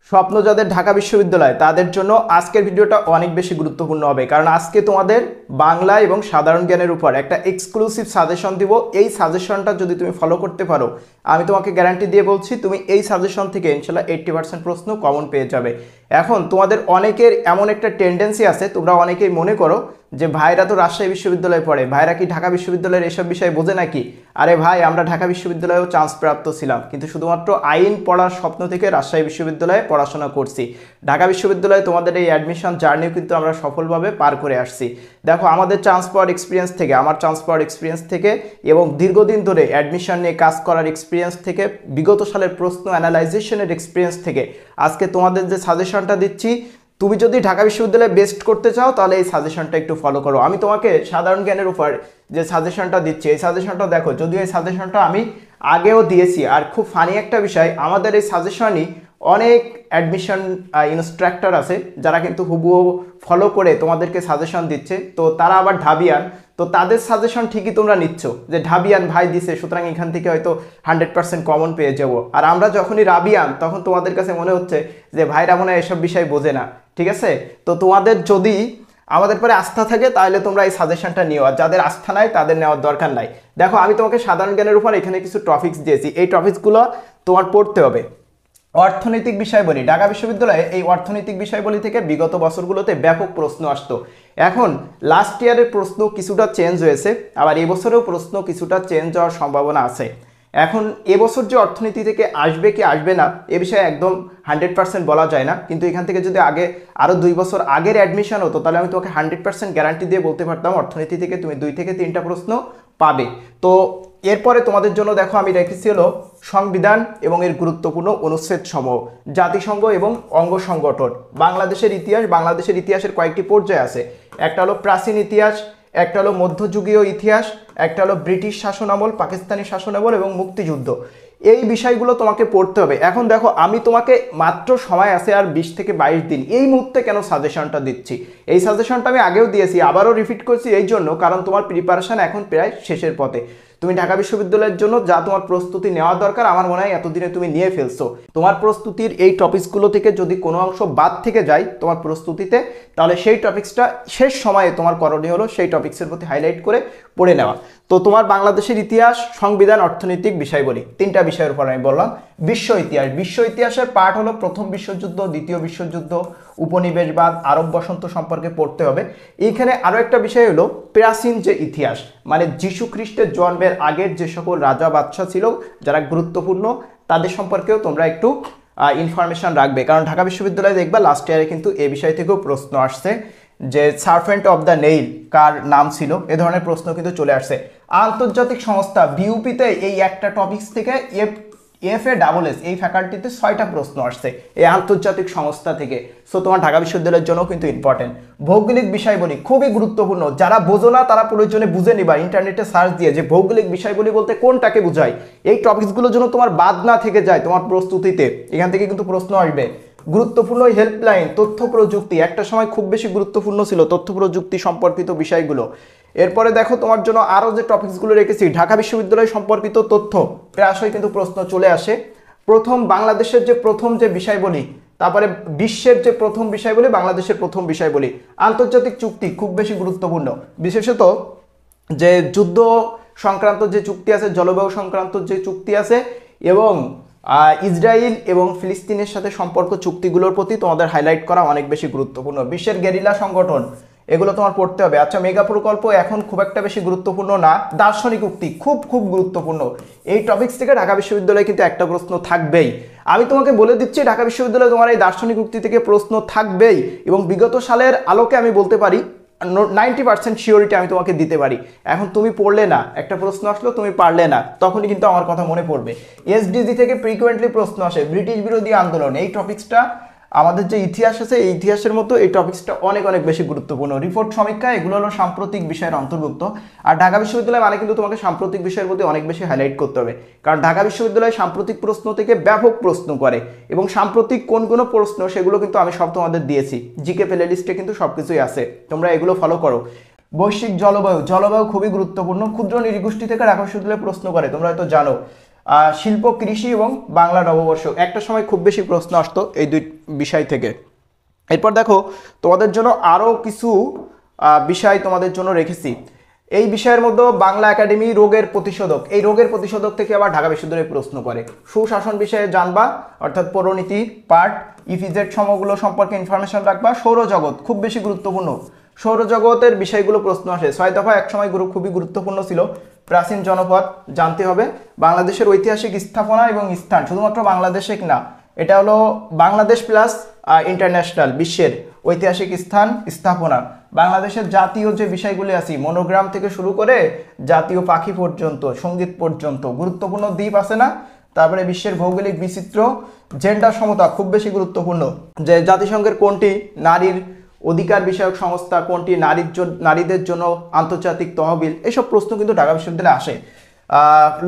স্বপ্ন যাদের ঢাকা বিশ্ববিদ্যালয় তাদের জন্য আজকের ভিডিওটা অনেক বেশি গুরুত্বপূর্ণ হবে, কারণ আজকে তোমাদের বাংলা এবং সাধারণ জ্ঞানের উপর একটা এক্সক্লুসিভ সাজেশন দিব। এই সাজেশনটা যদি তুমি ফলো করতে পারো, আমি তোমাকে গ্যারান্টি দিয়ে বলছি তুমি এই সাজেশন থেকে ইনশাল্লাহ 80% প্রশ্ন কমন পেয়ে যাবে। এখন তোমাদের অনেকের এমন একটা টেন্ডেন্সি আছে, তোমরা অনেকেই মনে করো যে ভাইরা তো রাজশাহী বিশ্ববিদ্যালয়ে পড়ে, ভাইরা কি ঢাকা বিশ্ববিদ্যালয়ের এসব বিষয়ে বোঝে নাকি? আরে ভাই, আমরা ঢাকা বিশ্ববিদ্যালয়েও চান্স প্রাপ্ত ছিলাম, কিন্তু শুধুমাত্র আইন পড়ার স্বপ্ন থেকে রাজশাহী বিশ্ববিদ্যালয়ে পড়াশোনা করছি। ঢাকা বিশ্ববিদ্যালয়ে তোমাদের এই অ্যাডমিশন জার্নিও কিন্তু আমরা সফলভাবে পার করে আসছি। দেখো, আমাদের চান্স পাওয়ার এক্সপিরিয়েন্স থেকে, আমার চান্স পাওয়ার এক্সপিরিয়েন্স থেকে এবং দীর্ঘদিন ধরে অ্যাডমিশন নিয়ে কাজ করার এক্সপিরিয়েন্স থেকে, বিগত সালের প্রশ্ন অ্যানালাইজেশনের এক্সপিরিয়েন্স থেকে আজকে তোমাদের যে সাজেশনটা দিচ্ছি, তুমি যদি ঢাকা বিশ্ববিদ্যালয়ে বেস্ট করতে চাও তাহলে এই সাজেশনটা একটু ফলো করো। আমি তোমাকে সাধারণ জ্ঞানের উপর যে সাজেশনটা দিচ্ছি, এই সাজেশনটা দেখো, যদিও এই সাজেশনটা আমি আগেও দিয়েছি। আর খুব ফানি একটা বিষয়, আমাদের এই সাজেশনই অনেক অ্যাডমিশন ইনস্ট্রাক্টর আছে যারা কিন্তু হুবহু ফলো করে তোমাদেরকে সাজেশন দিচ্ছে। তো তারা আবার ঢাবিয়ান, তো তাদের সাজেশন ঠিকই তোমরা নিচ্ছ যে ঢাবিয়ান ভাই দিছে, সুতরাং এখান থেকে হয়তো 100% কমন পেয়ে যাব। আর আমরা যখনই রাবিয়ান, তখন তোমাদের কাছে মনে হচ্ছে যে ভাইরা মনে হয় এসব বিষয় বোঝে না। ঠিক আছে, তো তোমাদের যদি আমাদের পরে আস্থা থাকে তাহলে তোমরা এই সাজেশনটা নিও, আর যাদের আস্থা নাই তাদের নেওয়ার দরকার নাই। দেখো, আমি তোমাকে সাধারণ জ্ঞানের উপর এখানে কিছু টপিকস দিয়েছি, এই টপিকসগুলো তোমার পড়তে হবে। অর্থনৈতিক বিষয়বলী, ঢাকা বিশ্ববিদ্যালয়ে এই অর্থনৈতিক বিষয়বলী থেকে বিগত বছরগুলোতে ব্যাপক প্রশ্ন আসতো। এখন লাস্ট ইয়ারের প্রশ্ন কিছুটা চেঞ্জ হয়েছে, আবার এবছরেও প্রশ্ন কিছুটা চেঞ্জ হওয়ার সম্ভাবনা আছে। এখন এবছর যে অর্থনীতি থেকে আসবে কি আসবে না এ বিষয়ে একদম 100% বলা যায় না, কিন্তু এখান থেকে যদি আরও 2 বছর আগের অ্যাডমিশন হতো তাহলে আমি তোমাকে 100% গ্যারান্টি দিয়ে বলতে পারতাম অর্থনীতি থেকে তুমি 2 থেকে 3টা প্রশ্ন পাবে। তো এরপরে তোমাদের জন্য দেখো আমি রেখেছি হলো সংবিধান এবং এর গুরুত্বপূর্ণ অনুচ্ছেদ সমূহ, জাতিসংঘ এবং অঙ্গ সংগঠন, বাংলাদেশের ইতিহাস। বাংলাদেশের ইতিহাসের কয়েকটি পর্যায় আছে, একটা হলো প্রাচীন ইতিহাস, একটা হলো মধ্যযুগীয় ইতিহাস, একটা হলো ব্রিটিশ শাসনামল, পাকিস্তানি শাসনামল এবং মুক্তিযুদ্ধ। এই বিষয়গুলো তোমাকে পড়তে হবে। এখন দেখো, আমি তোমাকে মাত্র সময় আছে আর 20 থেকে 22 দিন, এই মুহূর্তে কেন সাজেশনটা দিচ্ছি? এই সাজেশনটা আমি আগেও দিয়েছি, আবারও রিপিট করছি এই জন্য, কারণ তোমার প্রিপারেশন এখন প্রায় শেষের পথে। তুমি ঢাকা বিশ্ববিদ্যালয়ের জন্য যা তোমার প্রস্তুতি নেওয়া দরকার আমার মনে হয় এতদিনে তুমি নিয়ে ফেলছো। তোমার প্রস্তুতির এই টপিকসগুলো থেকে যদি কোনো অংশ বাদ থেকে যায় তোমার প্রস্তুতিতে, তাহলে সেই টপিক্সটা শেষ সময়ে তোমার করণীয় হলো সেই টপিক্সের প্রতি হাইলাইট করে পড়ে নেওয়া। তো তোমার বাংলাদেশের ইতিহাস, সংবিধান, অর্থনৈতিক বিষয়বলী, 3টা বিষয়ের উপর আমি বললাম। বিশ্ব ইতিহাস, বিশ্ব ইতিহাসের পার্ট হলো প্রথম বিশ্বযুদ্ধ, দ্বিতীয় বিশ্বযুদ্ধ, উপনিবেশবাদ, আরব বসন্ত সম্পর্কে পড়তে হবে। এইখানে আরও একটা বিষয় হলো প্রাচীন যে ইতিহাস, মানে যীশু খ্রিস্টের জন্মের আগের যে সকল রাজা বাদশাহ ছিল যারা গুরুত্বপূর্ণ, তাদের সম্পর্কেও তোমরা একটু ইনফরমেশন রাখবে, কারণ ঢাকা বিশ্ববিদ্যালয়ে দেখবা লাস্ট ইয়ারে কিন্তু এই বিষয় থেকেও প্রশ্ন আসছে যে সার্ভেন্ট অফ দ্য নেইল কার নাম ছিল, এ ধরনের প্রশ্ন কিন্তু চলে আসছে। আন্তর্জাতিক সংস্থা, বিউপিতে এই একটা টপিকস থেকে FASS এই ফ্যাকাল্টিতে 6টা প্রশ্ন আসছে এই আন্তর্জাতিক সংস্থা থেকে। সো তোমার ঢাকা বিশ্ববিদ্যালয়ের জন্য কিন্তু ইম্পর্টেন্ট। ভৌগোলিক বিষয়বলী খুবই গুরুত্বপূর্ণ, যারা বোঝো না তারা প্রয়োজনে বুঝে নিবা ইন্টারনেটে সার্চ দিয়ে যে ভৌগোলিক বিষয়বলী বলতে কোনটাকে বোঝায়। এই টপিকসগুলো যেন তোমার বাদ না থেকে যায় তোমার প্রস্তুতিতে, এখান থেকে কিন্তু প্রশ্ন আসবে। গুরুত্বপূর্ণ হেল্পলাইন, তথ্য প্রযুক্তি, একটা সময় খুব বেশি গুরুত্বপূর্ণ ছিল তথ্য প্রযুক্তি সম্পর্কিত বিষয়গুলো। এরপরে দেখো, তোমার জন্য আরও যে টপিকসগুলো রেখেছি, ঢাকা বিশ্ববিদ্যালয় সম্পর্কিত তথ্য প্রায়শই কিন্তু প্রশ্ন চলে আসে। প্রথম বাংলাদেশের যে প্রথম যে বিষয়বলী, তারপরে বিশ্বের যে প্রথম বিষয়বলী, বাংলাদেশের প্রথম বিষয়বলী, আন্তর্জাতিক চুক্তি খুব বেশি গুরুত্বপূর্ণ, বিশেষত যে যুদ্ধ সংক্রান্ত যে চুক্তি আছে, জলবায়ু সংক্রান্ত যে চুক্তি আছে এবং ইসরায়েল এবং ফিলিস্তিনের সাথে সম্পর্ক চুক্তিগুলোর প্রতি তোমাদের হাইলাইট করা অনেক বেশি গুরুত্বপূর্ণ। বিশ্বের গেরিলা সংগঠন, এগুলো তোমার পড়তে হবে। আচ্ছা, মেগা প্রকল্প এখন খুব একটা বেশি গুরুত্বপূর্ণ না। দার্শনিক উক্তি খুব খুব গুরুত্বপূর্ণ। এই টপিকস থেকে ঢাকা বিশ্ববিদ্যালয়ে কিন্তু একটা প্রশ্ন থাকবেই। আমি তোমাকে বলে দিচ্ছি ঢাকা বিশ্ববিদ্যালয়ে তোমার এই দার্শনিক উক্তি থেকে প্রশ্ন থাকবেই, এবং বিগত সালের আলোকে আমি বলতে পারি 90% শিওরিটি আমি তোমাকে দিতে পারি। এখন তুমি পড়লে না, একটা প্রশ্ন আসলো তুমি পারলে না, তখনই কিন্তু আমার কথা মনে পড়বে। SDG থেকে ফ্রিকুয়েন্টলি প্রশ্ন আসে, ব্রিটিশ বিরোধী আন্দোলন, এই টপিক্সটা আমাদের যে ইতিহাস আছে এই ইতিহাসের মতো এই টপিক্সটা অনেক অনেক বেশি গুরুত্বপূর্ণ। রিপোর্ট সমীক্ষা, এগুলো হলো সাম্প্রতিক বিষয়ের অন্তর্ভুক্ত। আর ঢাকা বিশ্ববিদ্যালয় মানে কিন্তু তোমাকে সাম্প্রতিক বিষয়ের প্রতি অনেক বেশি হাইলাইট করতে হবে, কারণ ঢাকা বিশ্ববিদ্যালয় সাম্প্রতিক প্রশ্ন থেকে ব্যাপক প্রশ্ন করে, এবং সাম্প্রতিক কোন কোনো প্রশ্ন সেগুলো কিন্তু আমি সব তোমাদের দিয়েছি, জিকে প্লে লিস্টে কিন্তু সব কিছুই আছে, তোমরা এগুলো ফলো করো। বৈশ্বিক জলবায়ু, জলবায়ু খুবই গুরুত্বপূর্ণ। ক্ষুদ্র নৃগোষ্ঠী থেকে ঢাকা বিশ্ববিদ্যালয়ে প্রশ্ন করে, তোমরা হয়তো জানো। শিল্প, কৃষি এবং বাংলা নববর্ষ। একটা সময় খুব বেশি প্রশ্ন আসতো এই দুই বিষয় থেকে। এরপর দেখো তোমাদের জন্য আরও কিছু বিষয় তোমাদের জন্য রেখেছি। এই বিষয়ের মধ্যে বাংলা একাডেমি রোগের প্রতিষেধক, এই রোগের প্রতিষেধক থেকে আবার ঢাকা বিশ্ববিদ্যালয়ে প্রশ্ন করে। সুশাসন বিষয়ে জানবা, অর্থাৎ পৌরনীতি পার্ট, ইপিজেড সময়গুলো সম্পর্কে ইনফরমেশন রাখবা। সৌরজগৎ খুব বেশি গুরুত্বপূর্ণ, সৌরজগতের বিষয়গুলো প্রশ্ন আসে। 6 দফা এক সময় খুবই গুরুত্বপূর্ণ ছিল। প্রাচীন জনপদ জানতে হবে। বাংলাদেশের ঐতিহাসিক স্থাপনা এবং স্থান, শুধুমাত্র বাংলাদেশে না, এটা হলো বাংলাদেশ প্লাস ইন্টারন্যাশনাল, বিশ্বের ঐতিহাসিক স্থান স্থাপনা। বাংলাদেশের জাতীয় যে বিষয়গুলি আছে, মনোগ্রাম থেকে শুরু করে জাতীয় পাখি পর্যন্ত, সঙ্গীত পর্যন্ত গুরুত্বপূর্ণ দ্বীপ আছে না। তারপরে বিশ্বের ভৌগোলিক বিচিত্র, জেন্ডার সমতা খুব বেশি গুরুত্বপূর্ণ, যে জাতিসংঘের কোনটি নারীর অধিকার বিষয়ক সংস্থা, কোনটি নারীদের জন্য আন্তর্জাতিক তহবিল, এসব প্রশ্ন কিন্তু ঢাকা বিশ্ববিদ্যালয়ে আসে।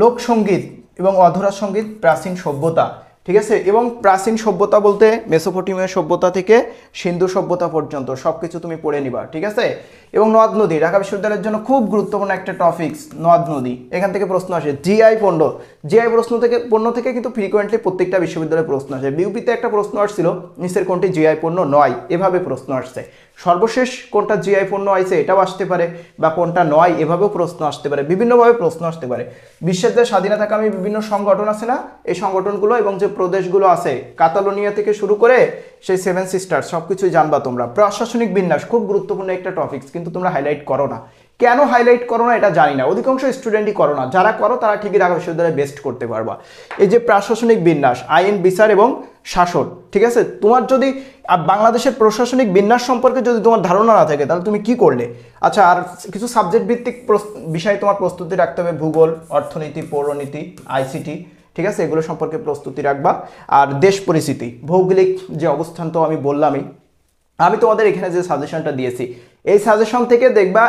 লোকসঙ্গীত এবং অধরা সঙ্গীত, প্রাচীন সভ্যতা, ঠিক আছে। এবং প্রাচীন সভ্যতা বলতে মেসোপটেমিয়া সভ্যতা থেকে সিন্ধু সভ্যতা পর্যন্ত সব কিছু তুমি পড়ে নিবা, ঠিক আছে। এবং নদ নদী, ঢাকা বিশ্ববিদ্যালয়ের জন্য খুব গুরুত্বপূর্ণ একটা টপিকস নদ নদী। এখান থেকে প্রশ্ন আসে। জিআই পণ্য, জিআই পণ্য থেকে কিন্তু ফ্রিকোয়েন্টলি প্রত্যেকটা বিশ্ববিদ্যালয়ে প্রশ্ন আসে। বিউপিতে একটা প্রশ্ন আসছিল, নিচের কোনটি জিআই পণ্য নয়, এভাবে প্রশ্ন আসছে। সর্বশেষ কোনটা জিআই পণ্য আইছে এটাও আসতে পারে, বা কোনটা নয় এভাবেও প্রশ্ন আসতে পারে, বিভিন্নভাবে প্রশ্ন আসতে পারে। বিশ্বের যে স্বাধীনতাকামী বিভিন্ন সংগঠন আছে না, এই সংগঠনগুলো এবং যে প্রদেশগুলো আছে, কাতালোনিয়া থেকে শুরু করে সেই 7 সিস্টার, সব কিছুই জানবা তোমরা। প্রশাসনিক বিন্যাস খুব গুরুত্বপূর্ণ একটা টপিকস, কিন্তু তোমরা হাইলাইট করো না। কেন হাইলাইট করো না এটা জানি না, অধিকাংশ স্টুডেন্টই করো না। যারা করো তারা ঠিকই ঢাকা বিশ্ববিদ্যালয়ে বেস্ট করতে পারবা। এই যে প্রশাসনিক বিন্যাস, আইন, বিচার এবং শাসন, ঠিক আছে। তোমার যদি বাংলাদেশের প্রশাসনিক বিন্যাস সম্পর্কে যদি তোমার ধারণা না থাকে, তাহলে তুমি কি করলে? আচ্ছা, আর কিছু সাবজেক্ট ভিত্তিক বিষয় তোমার প্রস্তুতি রাখতে হবে। ভূগোল, অর্থনীতি, পৌরনীতি, আইসিটি, ঠিক আছে, এগুলো সম্পর্কে প্রস্তুতি রাখবা। আর দেশ পরিস্থিতি, ভৌগোলিক যে অবস্থান তো আমি বললামই। আমি তোমাদের এখানে যে সাজেশনটা দিয়েছি, এই সাজেশন থেকে দেখবা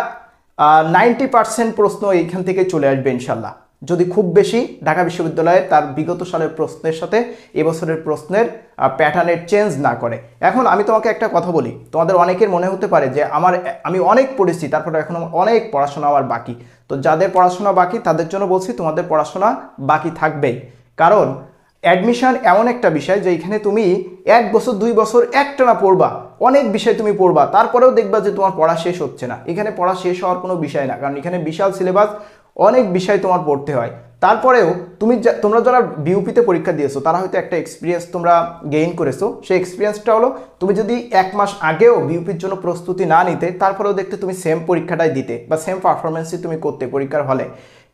90% প্রশ্ন এইখান থেকে চলে আসবে ইনশাল্লাহ, যদি খুব বেশি ঢাকা বিশ্ববিদ্যালয়ে তার বিগত সালের প্রশ্নের সাথে এবছরের প্রশ্নের প্যাটার্নের চেঞ্জ না করে। এখন আমি তোমাকে একটা কথা বলি, তোমাদের অনেকের মনে হতে পারে যে আমি অনেক পড়েছি, তারপরে এখনো অনেক পড়াশোনা আমার বাকি। তো যাদের পড়াশোনা বাকি তাদের জন্য বলছি, তোমাদের পড়াশোনা বাকি থাকবেই। কারণ অ্যাডমিশন এমন একটা বিষয় যে এখানে তুমি 1 বছর 2 বছর একটানা পড়বা, অনেক বিষয় তুমি পড়বা, তারপরেও দেখবা যে তোমার পড়া শেষ হচ্ছে না। এখানে পড়া শেষ হওয়ার কোনো বিষয় না, কারণ এখানে বিশাল সিলেবাস, অনেক বিষয় তোমার পড়তে হয়। তারপরেও তোমরা যারা বিউপিতে পরীক্ষা দিয়েছো, তারা হয়তো একটা এক্সপিরিয়েন্স তোমরা গেইন করেছো। সেই এক্সপিরিয়েন্সটা হলো, তুমি যদি 1 মাস আগেও বিউপির জন্য প্রস্তুতি না নিতে, তারপরেও দেখতে তুমি সেম পরীক্ষাটাই দিতে বা সেম পারফরমেন্সই তুমি করতে পরীক্ষার হলে।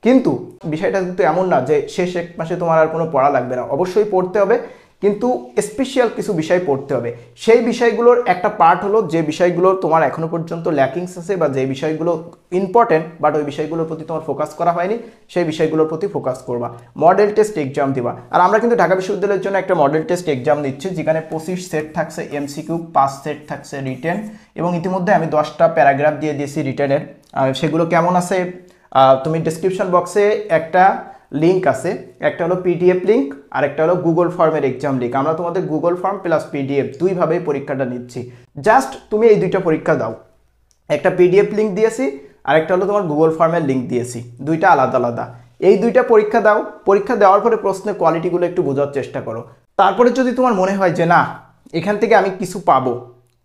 কিন্তু বিষয়টা কিন্তু এমন না যে শেষ 1 মাসে তোমার আর কোনো পড়া লাগবে না, অবশ্যই পড়তে হবে, কিন্তু স্পেশাল কিছু বিষয় পড়তে হবে। সেই বিষয়গুলোর একটা পার্ট হলো যে বিষয়গুলো তোমার এখনো পর্যন্ত ল্যাকিংস আছে, বা যে বিষয়গুলো ইম্পর্টেন্ট বাট ওই বিষয়গুলোর প্রতি তোমার ফোকাস করা হয়নি, সেই বিষয়গুলোর প্রতি ফোকাস করবা। মডেল টেস্ট এক্সাম দিবা। আর আমরা কিন্তু ঢাকা বিশ্ববিদ্যালয়ের জন্য একটা মডেল টেস্ট এক্সাম নিচ্ছি, যেখানে 25 সেট থাকছে এমসিকিউ, 5 সেট থাকছে রিটেন, এবং ইতিমধ্যে আমি 10টা প্যারাগ্রাফ দিয়ে দিয়েছি রিটেনের। সেগুলো কেমন আছে, তুমি ডেসক্রিপশন বক্সে একটা লিঙ্ক আছে, একটা হলো পিডিএফ লিঙ্ক আর একটা হলো গুগল ফর্মের এক্সাম লিঙ্ক। আমরা তোমাদের গুগল ফর্ম প্লাস পিডিএফ দুইভাবেই পরীক্ষাটা নিচ্ছি। জাস্ট তুমি এই দুইটা পরীক্ষা দাও, একটা পিডিএফ লিঙ্ক দিয়েছি আর একটা হলো তোমার গুগল ফর্মের লিঙ্ক দিয়েছি, দুইটা আলাদা আলাদা। এই দুইটা পরীক্ষা দাও, পরীক্ষা দেওয়ার পরে প্রশ্নের কোয়ালিটিগুলো একটু বোঝার চেষ্টা করো। তারপরে যদি তোমার মনে হয় যে না, এখান থেকে আমি কিছু পাবো,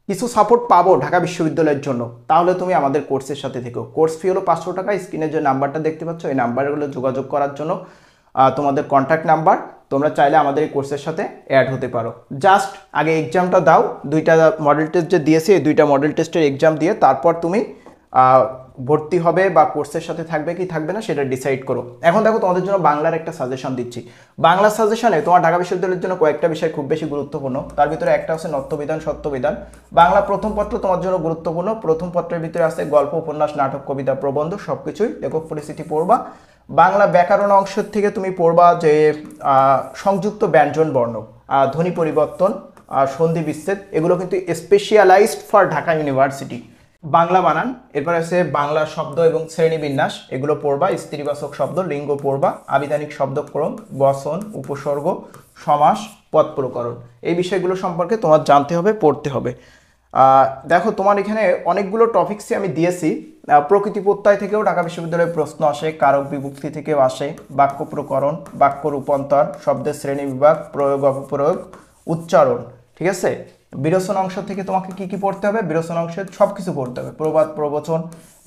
কিছু সাপোর্ট পাবো ঢাকা বিশ্ববিদ্যালয়ের জন্য, তাহলে তুমি আমাদের কোর্সের সাথে থেকো। কোর্স ফি হলো 500 টাকা। স্ক্রিনে যে নাম্বারটা দেখতে পাচ্ছ, এই নাম্বারগুলো যোগাযোগ করার জন্য তোমাদের কন্ট্যাক্ট নাম্বার, তোমরা চাইলে আমাদের এই কোর্সের সাথে অ্যাড হতে পারো। জাস্ট আগে এক্সামটা দাও, দুইটা মডেল টেস্ট যে দিয়েছি, এই দুইটা মডেল টেস্টের এক্সাম দিয়ে তারপর তুমি ভর্তি হবে বা কোর্সের সাথে থাকবে কি থাকবে না সেটা ডিসাইড করো। এখন দেখো, তোমাদের জন্য বাংলার একটা সাজেশন দিচ্ছি। বাংলা সাজেশনে তোমার ঢাকা বিশ্ববিদ্যালয়ের জন্য কয়েকটা বিষয় খুব বেশি গুরুত্বপূর্ণ। তার ভিতরে একটা হচ্ছে নত্যবিধান, সত্যবিধান। বাংলা প্রথম পত্র তোমার জন্য গুরুত্বপূর্ণ। প্রথম পত্রের ভিতরে আছে গল্প, উপন্যাস, নাটক, কবিতা, প্রবন্ধ, সবকিছুই লেখক পরিস্থিতি পড়বা। বাংলা ব্যাকরণ অংশের থেকে তুমি পড়বা যে সংযুক্ত ব্যঞ্জন বর্ণ, ধ্বনি পরিবর্তন, সন্ধি বিচ্ছেদ, এগুলো কিন্তু specialised for Dhaka University. Bangla বানান, এরপর আছে বাংলা শব্দ এবং শ্রেণীবিন্যাস, এগুলো পড়বা। স্ত্রীবাচক শব্দ, লিঙ্গ পড়বা। আবিধানিক শব্দক্রম, বচন, উপসর্গ, সমাস, পদ প্রকরণ, এই বিষয়গুলো সম্পর্কে তোমার জানতে হবে, পড়তে হবে। দেখো তোমার এখানে অনেকগুলো টপিক্সই আমি দিয়েছি। প্রকৃতি প্রত্যয় থেকেও ঢাকা বিশ্ববিদ্যালয়ের প্রশ্ন আসে, কারক বিভক্তি থেকেও আসে, বাক্য প্রকরণ, বাক্য রূপান্তর, শব্দের শ্রেণী বিভাগ, প্রয়োগ অপপ্রয়োগ, উচ্চারণ, ঠিক আছে। বিরোচন অংশ থেকে তোমাকে কি কি পড়তে হবে? বিরোচন অংশে সব কিছু পড়তে হবে, প্রবাদ প্রবচন,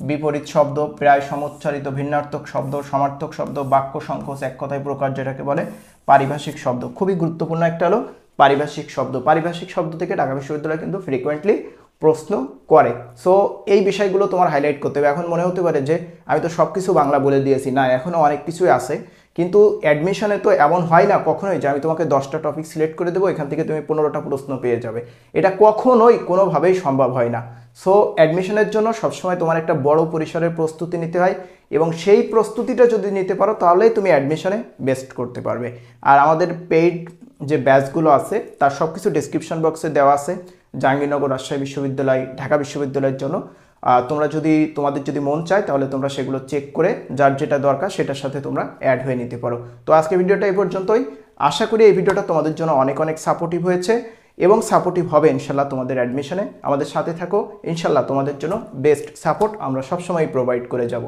বিপরীত শব্দ, প্রায় সমুচ্চারিত ভিন্নার্থক শব্দ, সমার্থক শব্দ, বাক্য সংকোচ, এক কথায় প্রকার যেটাকে বলে, পারিভাষিক শব্দ। খুবই গুরুত্বপূর্ণ একটা হলো পারিভাষিক শব্দ। পারিভাষিক শব্দ থেকে ঢাকা বিশ্ববিদ্যালয় কিন্তু ফ্রিকোয়েন্টলি প্রশ্ন করে। সো এই বিষয়গুলো তোমার হাইলাইট করতে হবে। এখন মনে হতে পারে যে আমি তো সব কিছু বাংলা বলে দিয়েছি, না এখনও অনেক কিছুই আছে। কিন্তু অ্যাডমিশনে তো এমন হয় না কখনোই যে আমি তোমাকে 10টা টপিক সিলেক্ট করে দেবো, এখান থেকে তুমি 15টা প্রশ্ন পেয়ে যাবে। এটা কখনোই কোনোভাবেই সম্ভব হয় না। সো অ্যাডমিশনের জন্য সবসময় তোমার একটা বড় পরিসরের প্রস্তুতি নিতে হয়, এবং সেই প্রস্তুতিটা যদি নিতে পারো তাহলেই তুমি অ্যাডমিশনে বেস্ট করতে পারবে। আর আমাদের পেইড যে ব্যাচগুলো আছে তার সব কিছু ডেসক্রিপশন বক্সে দেওয়া আছে, জাহাঙ্গীরনগর, রাজশাহী বিশ্ববিদ্যালয়, ঢাকা বিশ্ববিদ্যালয়ের জন্য। তোমরা তোমাদের যদি মন চায় তাহলে তোমরা সেগুলো চেক করে যার যেটা দরকার সেটার সাথে তোমরা অ্যাড হয়ে নিতে পারো। তো আজকে ভিডিওটা এই পর্যন্তই। আশা করি এই ভিডিওটা তোমাদের জন্য অনেক অনেক সাপোর্টিভ হয়েছে এবং সাপোর্টিভ হবে ইনশাল্লাহ তোমাদের অ্যাডমিশনে। আমাদের সাথে থাকো, ইনশাল্লাহ তোমাদের জন্য বেস্ট সাপোর্ট আমরা সবসময় প্রোভাইড করে যাব।